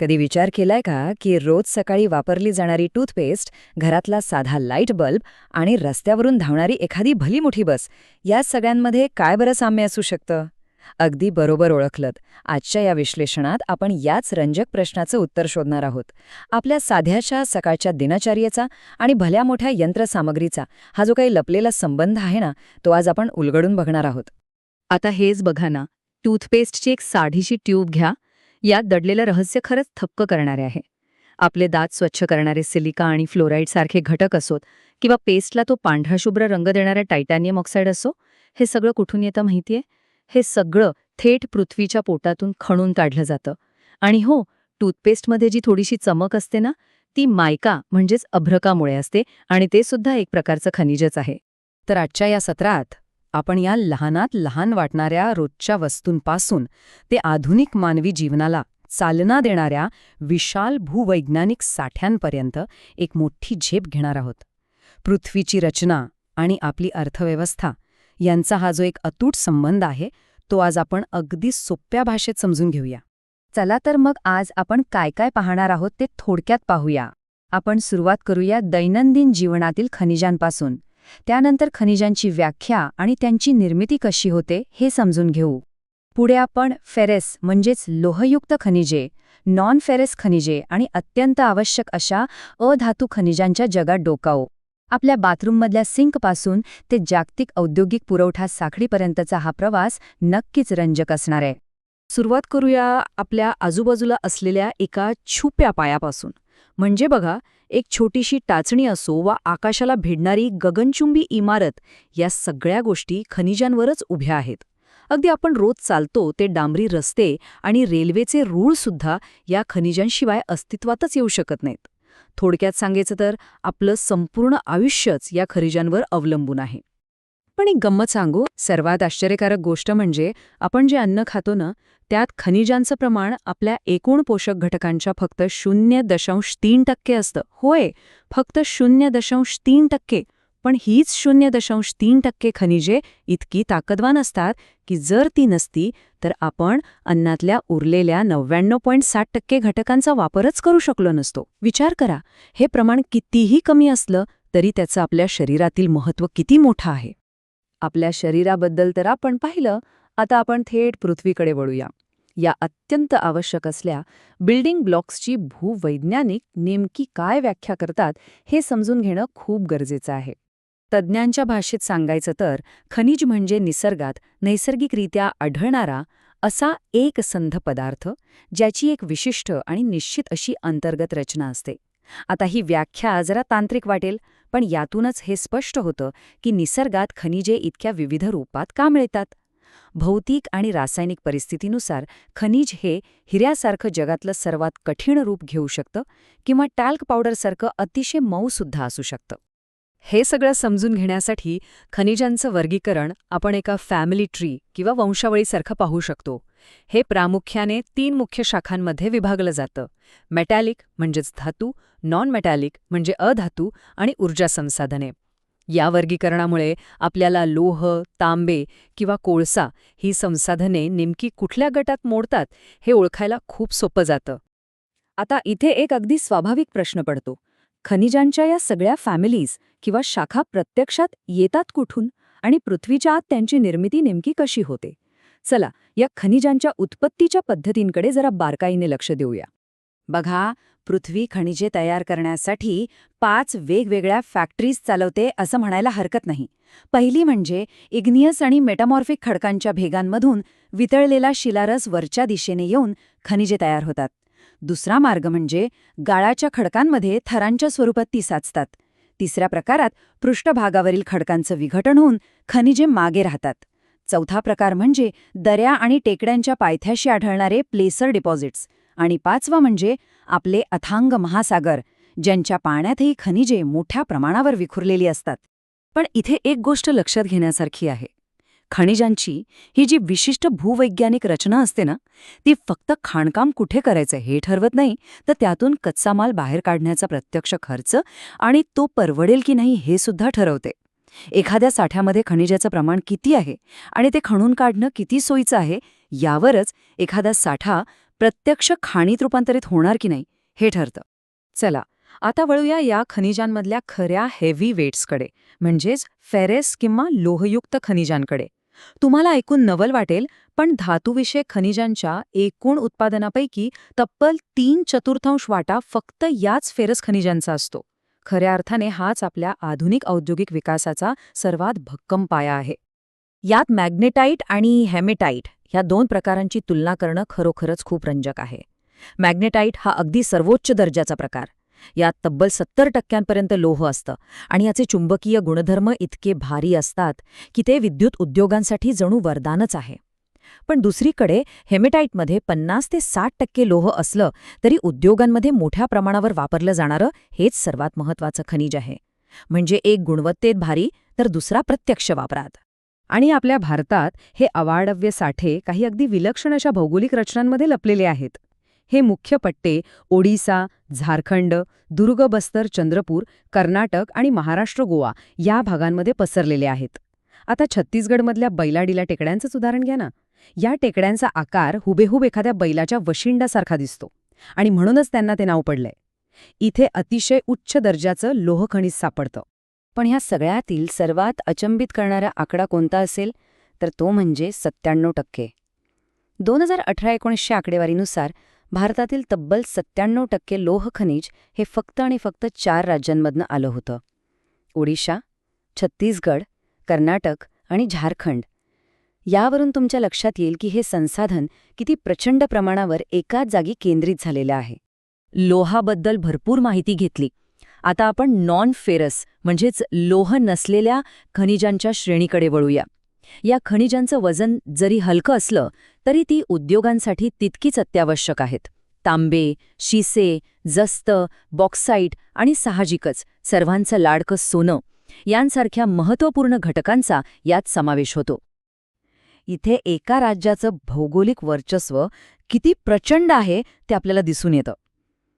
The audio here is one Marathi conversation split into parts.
कधी विचार केलाय का की रोज सकाळी वापरली जाणारी टूथपेस्ट, घरातला साधा लाईट बल्ब आणि रस्त्यावरून धावणारी एखादी भली मोठी बस, या सगळ्यांमध्ये काय बरं साम्य असू शकतं? अगदी बरोबर ओळखलत. आजच्या या विश्लेषणात आपण याच रंजक प्रश्नाचं उत्तर शोधणार आहोत. आपल्या साध्याशा सकाळच्या दिनचर्येचा आणि भल्या मोठ्या यंत्रसामग्रीचा हा जो काही लपलेला संबंध आहे ना, तो आज आपण उलगडून बघणार आहोत. आता हेच बघा ना, टूथपेस्टची एक साधीशी ट्यूब घ्या. यात दडलेलं रहस्य खरंच थक्क करणारे आहे. आपले दात स्वच्छ करणारे सिलिका आणि फ्लोराईड सारखे घटक असोत किंवा पेस्टला तो पांढरा शुभ्र रंग देणारा टायटॅनियम ऑक्साईड असो, हे सगळं कुठून येतं माहितीये? हे सगळं थेट पृथ्वीच्या पोटातून खणून काढलं जातं. आणि हो, टूथपेस्टमध्ये जी थोडीशी चमक असते ना, ती मायका म्हणजेच अभ्रकामुळे असते आणि ते सुद्धा एक प्रकारचं खनिजच आहे. तर आजच्या या सत्रात आपण या लहानात लहान वाटणाऱ्या रोजच्या वस्तूंपासून ते आधुनिक मानवी जीवनाला चालना देणाऱ्या विशाल भूवैज्ञानिक साठ्यांपर्यंत एक मोठी झेप घेणार आहोत. पृथ्वीची रचना आणि आपली अर्थव्यवस्था यांचा हा जो एक अतूट संबंध आहे, तो आज आपण अगदी सोप्या भाषेत समजून घेऊया. चला तर मग आज आपण काय काय पाहणार आहोत ते थोडक्यात पाहूया. आपण सुरुवात करूया दैनंदिन जीवनातील खनिजांपासून. त्यानंतर खनिजांची व्याख्या आणि त्यांची निर्मिती कशी होते हे समजून घेऊ. पुढे आपण फेरस म्हणजेच लोहयुक्त खनिजे, नॉन फेरस खनिजे आणि अत्यंत आवश्यक अशा अधातू खनिजांच्या जगात डोकावू. आपल्या बाथरूममधल्या सिंकपासून ते जागतिक औद्योगिक पुरवठा साखळीपर्यंतचा हा प्रवास नक्कीच रंजक असणार आहे. सुरुवात करूया आपल्या आजूबाजूला असलेल्या एका छुप्या पायापासून. म्हणजे बघा, एक छोटीशी टाचणी असो वा आकाशाला भिडणारी गगनचुंबी इमारत, या सगळ्या गोष्टी खनिजांवरच उभ्या आहेत. अगदी आपण रोज चालतो ते डांबरी रस्ते आणि रेल्वेचे रूळसुद्धा या खनिजांशिवाय अस्तित्वातच येऊ शकत नाहीत. थोडक्यात सांगायचं तर आपलं संपूर्ण आयुष्यच या खनिजांवर अवलंबून आहे. पण एक गंमत सांगू, सर्वात आश्चर्यकारक गोष्ट म्हणजे आपण जे अन्न खातो ना, त्यात खनिजांचं प्रमाण आपल्या एकूण पोषक घटकांच्या फक्त 0.3% असतं. होय, फक्त 0.3%. पण हीच 0.3% खनिजे इतकी ताकदवान असतात की जर ती नसती तर आपण अन्नातल्या उरलेल्या 99.7% घटकांचा वापरच करू शकलो नसतो. विचार करा, हे प्रमाण कितीही कमी असलं तरी त्याचं आपल्या शरीरातील महत्त्व किती मोठं आहे. आपल्या शरीराबद्दल तर आपण पाहिलं, आता आपण थेट पृथ्वीकडे वळूया. या अत्यंत आवश्यक असल्या बिल्डिंग ब्लॉक्सची भूवैज्ञानिक नेमकी काय व्याख्या करतात हे समजून घेणं खूप गरजेचं आहे. तज्ज्ञांच्या भाषेत सांगायचं तर खनिज म्हणजे निसर्गात नैसर्गिकरित्या आढळणारा असा एकसंध पदार्थ, ज्याची एक विशिष्ट आणि निश्चित अशी अंतर्गत रचना असते. आता ही व्याख्या जरा तांत्रिक वाटेल, पण यातूनच हे स्पष्ट होतं की निसर्गात खनिजे इतक्या विविध रूपात का मिळतात. भौतिक आणि रासायनिक परिस्थितीनुसार खनिज हे हिऱ्यासारखं जगातलं सर्वात कठीण रूप घेऊ शकतं किंवा टॅल्क पावडरसारखं अतिशय मऊसुद्धा असू शकतं. हे सगळं समजून घेण्यासाठी खनिजांचं वर्गीकरण आपण एका फॅमिली ट्री किंवा वंशावळीसारखं पाहू शकतो. हे प्रामुख्याने 3 मुख्य शाखांमध्ये विभागलं जातं: मेटॅलिक म्हणजेच धातू, नॉन मेटॅलिक म्हणजे अधातू आणि ऊर्जा संसाधने. या वर्गीकरणामुळे आपल्याला लोह, तांबे किंवा कोळसा ही संसाधने नेमकी कुठल्या गटात मोडतात हे ओळखायला खूप सोपं जातं. आता इथे एक अगदी स्वाभाविक प्रश्न पडतो. खनिजांच्या या सगळ्या फॅमिलीज किंवा शाखा प्रत्यक्षात येतात कुठून आणि पृथ्वीच्या आत त्यांची निर्मिती नेमकी कशी होते? चला, या खनिजांच्या उत्पत्तीच्या पद्धतींकडे जरा बारकाईने लक्ष देऊया. बघा, पृथ्वी खनिजे तयार करण्यासाठी 5 वेगवेगळ्या फॅक्टरीज चालवते असं म्हणायला हरकत नाही. पहिली म्हणजे इग्नियस आणि मेटामॉर्फिक खडकांच्या भेगांमधून वितळलेला शिलारस वरच्या दिशेने येऊन खनिजे तयार होतात. दुसरा मार्ग म्हणजे गाळाच्या खडकांमध्ये थरांच्या स्वरूपात ती साचतात. तिसऱ्या प्रकारात पृष्ठभागावरील खडकांचं विघटन होऊन खनिजे मागे राहतात. चौथा प्रकार म्हणजे दऱ्या आणि टेकड्यांच्या पायथ्याशी आढळणारे प्लेसर डिपॉझिट्स. आणि पाचवा म्हणजे आपले अथांग महासागर, ज्यांच्या पाण्यातही खनिजे मोठ्या प्रमाणावर विखुरलेली असतात. पण इथे एक गोष्ट लक्षात घेण्यासारखी आहे. खनिजांची ही जी विशिष्ट भूवैज्ञानिक रचना असते ना, ती फक्त खाणकाम कुठे करायचं हे ठरवत नाही, तर त्यातून कच्चा माल बाहेर काढण्याचा प्रत्यक्ष खर्च आणि तो परवडेल की नाही हे सुद्धा ठरवते. एखाद्या साठ्यामध्ये खनिजाचं प्रमाण किती आहे आणि ते खणून काढणं किती सोयीचं आहे, यावरच एखादा साठा प्रत्यक्ष खाणीत रूपांतरित होणार की नाही हे ठरतं. चला आता वळूया या खनिजांमधल्या खऱ्या हेवी वेट्सकडे, म्हणजेच फेरस किंवा लोहयुक्त खनिजांकडे. तुम्हाला ऐकून नवल वाटेल, पण धातुविषयक खनिजांच्या एकूण उत्पादनापैकी तब्बल 3/4 वाटा फक्त याच फेरस खनिजांचा असतो. खऱ्या अर्थाने हाच आपल्या आधुनिक औद्योगिक विकासाचा सर्वात भक्कम पाया आहे. यात मॅग्नेटाईट आणि हेमेटाईट ह्या 2 प्रकारांची तुलना करणं खरोखरच खूप रंजक आहे. मॅग्नेटाईट हा अगदी सर्वोच्च दर्जाचा प्रकार. यात तब्बल 70% लोह असतं आणि याचे चुंबकीय गुणधर्म इतके भारी असतात की ते विद्युत उद्योगांसाठी जणू वरदानच आहे. पण दुसरीकडे हेमेटाईटमध्ये 50 ते 60% लोह असलं तरी उद्योगांमध्ये मोठ्या प्रमाणावर वापरलं जाणारं हेच सर्वात महत्त्वाचं खनिज आहे. म्हणजे एक गुणवत्तेत भारी तर दुसरा प्रत्यक्ष वापरात. आणि आपल्या भारतात हे अवाढव्य साठे काही अगदी विलक्षण अशा भौगोलिक रचनांमध्ये लपलेले आहेत. हे मुख्य पट्टे ओडिसा, झारखंड, दुर्ग, बस्तर, चंद्रपूर, कर्नाटक आणि महाराष्ट्र, गोवा या भागांमध्ये पसरलेले आहेत. आता छत्तीसगडमधल्या बैलाडीला टेकड्यांचंच उदाहरण घ्या ना. या टेकड्यांचा आकार हुबेहूब एखाद्या बैलाच्या वशिंडासारखा दिसतो आणि म्हणूनच त्यांना ते नाव पडलंय. इथे अतिशय उच्च दर्जाचं लोहखनिज सापडतं. पण ह्या सगळ्यातील सर्वात अचंबित करणारा आकडा कोणता असेल तर तो म्हणजे 97%. 2018-19 आकडेवारीनुसार भारतातील तब्बल 97% लोह खनिज हे फक्त आणि फक्त 4 राज्यांमधनं आलं होतं. ओडिशा, छत्तीसगड, कर्नाटक आणि झारखंड. यावरून तुमच्या लक्षात येईल की हे संसाधन किती प्रचंड प्रमाणावर एकाच जागी केंद्रित झालेलं आहे. लोहाबद्दल भरपूर माहिती घेतली. आता आपण नॉन फेरस म्हणजेच लोह नसलेल्या खनिजांच्या श्रेणीकडे वळूया. या खनिजांचं वजन जरी हलकं असलं तरी ती उद्योगांसाठी तितकीच अत्यावश्यक आहेत. तांबे, शिसे, जस्त, बॉक्साईट आणि साहजिकच सर्वांचं लाडकं सोनं यांसारख्या महत्त्वपूर्ण घटकांचा यात समावेश होतो. इथे एका राज्याचं भौगोलिक वर्चस्व किती प्रचंड आहे ते आपल्याला दिसून येतं.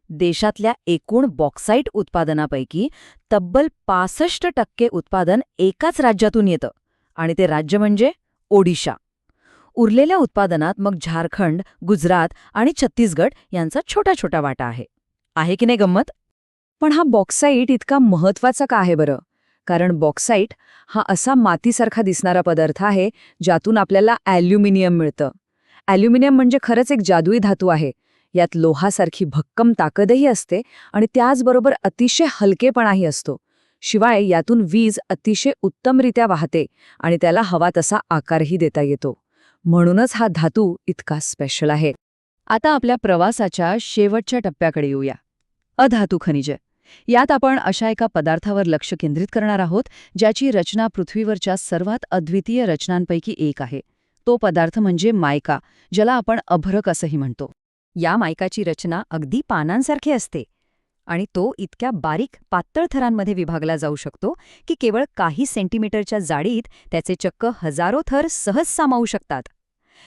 देशातल्या एकूण बॉक्साईट उत्पादनापैकी तब्बल 65% उत्पादन एकाच राज्यातून येतं आणि ते राज्य म्हणजे ओडिशा. उरलेल्या उत्पादनात मग झारखंड, गुजरात आणि छत्तीसगड यांचा छोटा छोटा वाटा आहे. आहे की नाही गंमत? पण हा बॉक्साईट इतका महत्त्वाचा का आहे बरं? कारण बॉक्साईट हा असा मातीसारखा दिसणारा पदार्थ आहे ज्यातून आपल्याला ॲल्युमिनियम मिळतं. ॲल्युमिनियम म्हणजे खरंच एक जादुई धातू आहे. यात लोहासारखी भक्कम ताकदही असते आणि त्याचबरोबर अतिशय हलकेपणाही असतो. शिवाय यातून वीज अतिशय उत्तमरित्या वाहते आणि त्याला हवा तसा आकारही देता येतो. म्हणूनच हा धातू इतका स्पेशल आहे. आता आपल्या प्रवासाच्या शेवटच्या टप्प्याकडे येऊया. अधातू खनिजे. यात आपण अशा एका पदार्थावर लक्ष केंद्रित करणार आहोत ज्याची रचना पृथ्वीवरच्या सर्वात अद्वितीय रचनांपैकी एक आहे. तो पदार्थ म्हणजे मायका, ज्याला आपण अभ्रक असंही म्हणतो. या मायकाची रचना अगदी पानांसारखी असते आणि तो इतक्या बारीक पातळ थरांमध्ये विभागला जाऊ शकतो की केवळ काही सेंटीमीटरच्या जाडीत त्याचे चक्क हजारो थर सहज सामावू शकतात.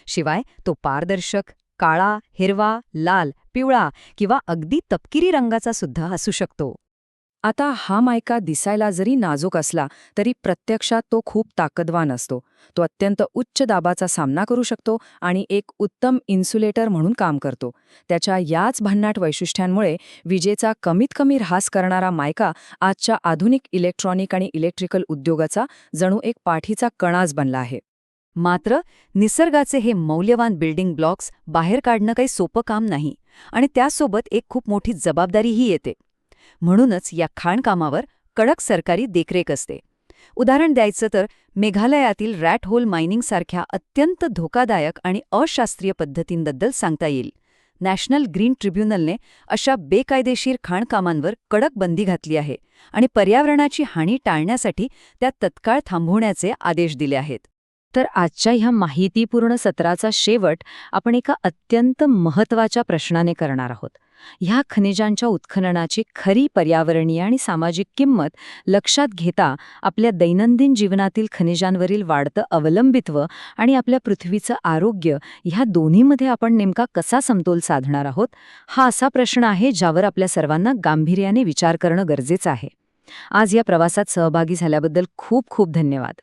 शिवाय तो पारदर्शक, काळा, हिरवा, लाल, पिवळा किंवा अगदी तपकिरी रंगाचा सुद्धा असू शकतो. आता हा मायका दिसायला जरी नाजूक असला तरी प्रत्यक्षात तो खूप ताकदवान असतो. तो अत्यंत उच्च दाबाचा सामना करू शकतो आणि एक उत्तम इन्सुलेटर म्हणून काम करतो. त्याच्या याच भन्नाट वैशिष्ट्यांमुळे विजेचा कमीत कमी ऱ्हास करणारा मायका आजच्या आधुनिक इलेक्ट्रॉनिक आणि इलेक्ट्रिकल उद्योगाचा जणू एक पाठीचा कणाच बनला आहे. मात्र निसर्गाचे हे मौल्यवान बिल्डिंग ब्लॉक्स बाहेर काढणं काही सोपं काम नाही आणि त्यासोबत एक खूप मोठी जबाबदारीही येते. म्हणूनच या खाणकामावर कडक सरकारी देखरेख असते. उदाहरण द्यायचं तर मेघालयातील रॅट होल मायनिंगसारख्या अत्यंत धोकादायक आणि अशास्त्रीय पद्धतींबद्दल सांगता येईल. नॅशनल ग्रीन ट्रिब्युनलने अशा बेकायदेशीर खाणकामांवर कडक बंदी घातली आहे आणि पर्यावरणाची हानी टाळण्यासाठी त्या तत्काळ थांबवण्याचे आदेश दिले आहेत. तर आजच्या ह्या माहितीपूर्ण सत्राचा शेवट आपण एका अत्यंत महत्त्वाच्या प्रश्नाने करणार आहोत. ह्या खनिजांच्या उत्खननाची खरी पर्यावरणीय आणि सामाजिक किंमत लक्षात घेता आपल्या दैनंदिन जीवनातील खनिजांवरील वाढतं अवलंबित्व आणि आपल्या पृथ्वीचं आरोग्य ह्या दोन्हीमध्ये आपण नेमका कसा समतोल साधणार आहोत, हा असा प्रश्न आहे ज्यावर आपल्या सर्वांना गांभीर्याने विचार करणं गरजेचं आहे. आज या प्रवासात सहभागी झाल्याबद्दल खूप खूप धन्यवाद.